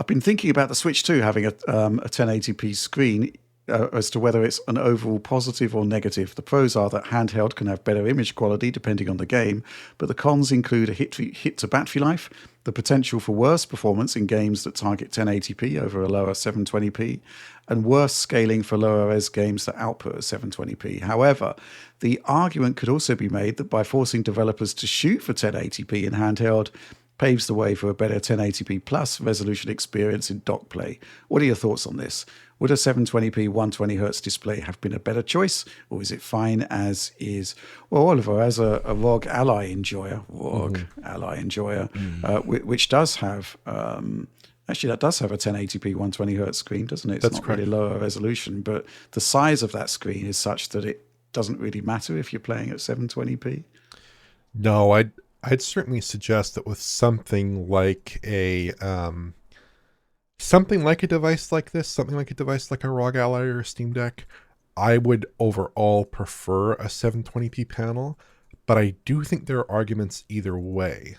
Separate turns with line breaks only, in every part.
I've been thinking about the Switch 2 having a 1080p screen as to whether it's an overall positive or negative. The pros are that handheld can have better image quality depending on the game, but the cons include a hit to battery life, the potential for worse performance in games that target 1080p over a lower 720p, and worse scaling for lower res games that output at 720p. However, the argument could also be made that by forcing developers to shoot for 1080p in handheld, paves the way for a better 1080p plus resolution experience in dock play. What are your thoughts on this? Would a 720p 120Hz display have been a better choice, or is it fine as is? Well, Oliver, as a ROG Ally enjoyer, which does have, actually that does have a 1080p 120Hz screen, doesn't it? It's
That's
not
correct.
really lower resolution, but the size of that screen is such that it doesn't really matter if you're playing at 720p.
No, I'd certainly suggest that with something like a device like this, something like a device like a ROG Ally or a Steam Deck, I would overall prefer a 720p panel, but I do think there are arguments either way.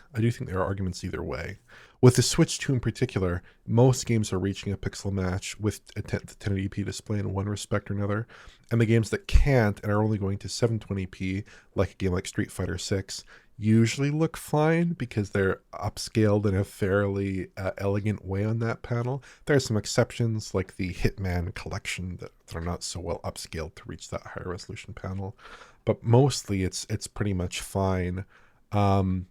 With the Switch 2 in particular, most games are reaching a pixel match with a 1080p display in one respect or another, and the games that can't and are only going to 720p, like a game like Street Fighter 6, usually look fine because they're upscaled in a fairly elegant way on that panel. There are some exceptions like the Hitman collection that are not so well upscaled to reach that higher resolution panel, but mostly it's pretty much fine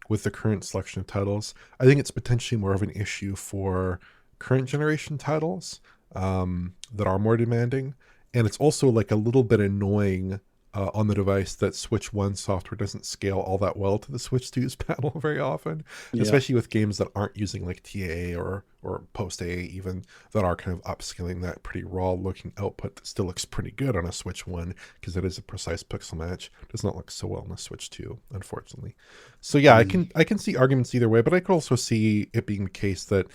with the current selection of titles. I think it's potentially more of an issue for current generation titles that are more demanding, and it's also like a little bit annoying on the device that Switch 1 software doesn't scale all that well to the Switch 2's panel very often, especially with games that aren't using like TAA or post-AA even, that are kind of upscaling that pretty raw looking output that still looks pretty good on a Switch 1 because it is a precise pixel match. Does not look so well on a Switch 2, unfortunately. So yeah, I can see arguments either way, but I could also see it being the case that,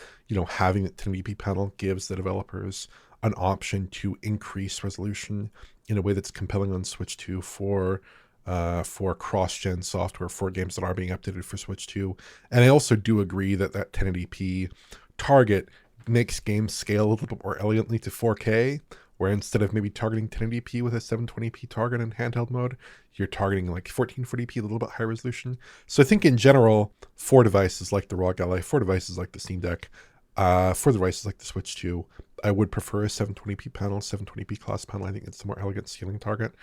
having the 1080p panel gives the developers an option to increase resolution in a way that's compelling on Switch 2 for cross-gen software for games that are being updated for Switch 2. And I also do agree that 1080p target makes games scale a little bit more elegantly to 4K, where instead of maybe targeting 1080p with a 720p target in handheld mode, you're targeting like 1440p, a little bit higher resolution. So I think in general, for devices like the ROG Ally, for devices like the Steam Deck, for devices like the Switch 2, I would prefer a 720p panel, 720p class panel. I think it's the more elegant scaling target.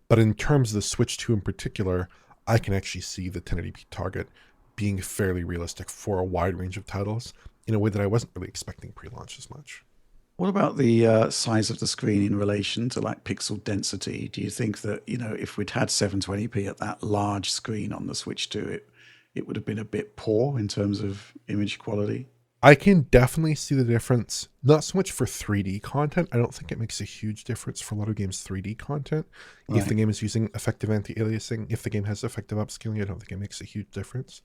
But in terms of the Switch 2 in particular, I can actually see the 1080p target being fairly realistic for a wide range of titles in a way that I wasn't really expecting pre-launch as much.
What about the size of the screen in relation to like pixel density? Do you think that, if we'd had 720p at that large screen on the Switch 2, it would have been a bit poor in terms of image quality?
I can definitely see the difference, not so much for 3D content. I don't think it makes a huge difference for a lot of games' 3D content. Right. If the game is using effective anti-aliasing, if the game has effective upscaling, I don't think it makes a huge difference.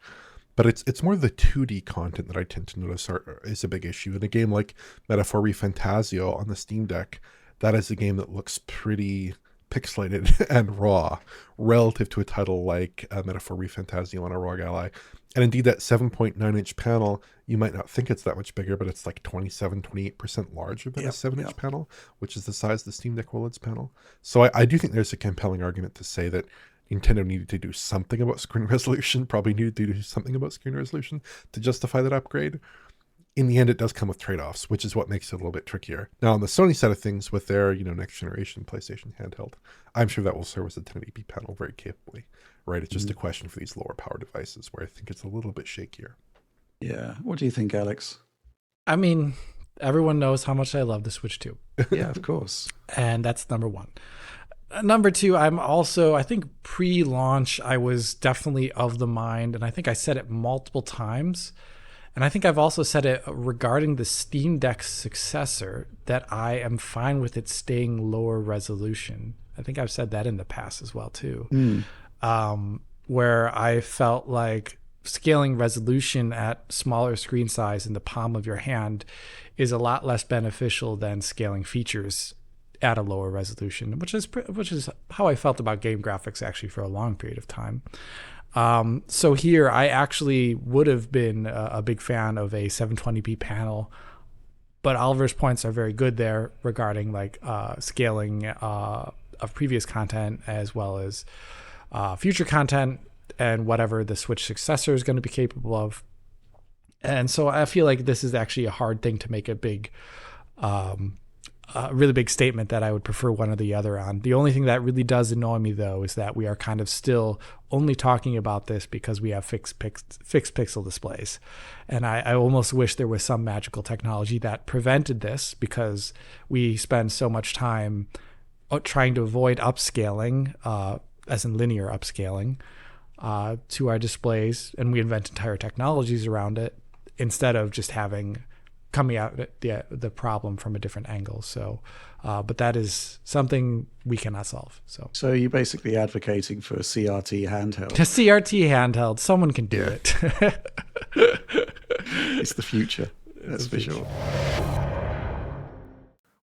But it's more the 2D content that I tend to notice is a big issue. In a game like Metaphor ReFantazio on the Steam Deck, that is a game that looks pretty pixelated and raw relative to a title like Metaphor ReFantazio on a ROG Ally. And indeed, that 7.9-inch panel, you might not think it's that much bigger, but it's like 28% larger than a 7-inch panel, which is the size of the Steam Deck OLED's panel. So I do think there's a compelling argument to say that Nintendo needed to do something about screen resolution, probably needed to do something about screen resolution to justify that upgrade. In the end, it does come with trade-offs, which is what makes it a little bit trickier. Now, on the Sony side of things, with their next generation PlayStation handheld, I'm sure that will service the 1080p panel very capably, right? It's just a question for these lower power devices where I think it's a little bit shakier.
Yeah. What do you think, Alex?
I mean, everyone knows how much I love the Switch 2.
Yeah, of course.
And that's number one. Number two, I think pre-launch, I was definitely of the mind, and I think I said it multiple times, and I think I've also said it regarding the Steam Deck's successor, that I am fine with it staying lower resolution. I think I've said that in the past as well, too, where I felt like scaling resolution at smaller screen size in the palm of your hand is a lot less beneficial than scaling features at a lower resolution, which is how I felt about game graphics actually for a long period of time. So here I actually would have been a big fan of a 720p panel But Oliver's points are very good there regarding like scaling of previous content as well as future content and whatever the Switch successor is going to be capable of. And so I feel like this is actually a hard thing to make a big, really big statement that I would prefer one or the other on. The only thing that really does annoy me, though, is that we are kind of still only talking about this because we have fixed pixel displays. And I almost wish there was some magical technology that prevented this, because we spend so much time trying to avoid upscaling, as in linear upscaling, to our displays, and we invent entire technologies around it instead of just coming out at the problem from a different angle. So, but that is something we cannot solve.
So you're basically advocating for a CRT handheld.
A CRT handheld, someone can do it.
It's the future. That's for sure.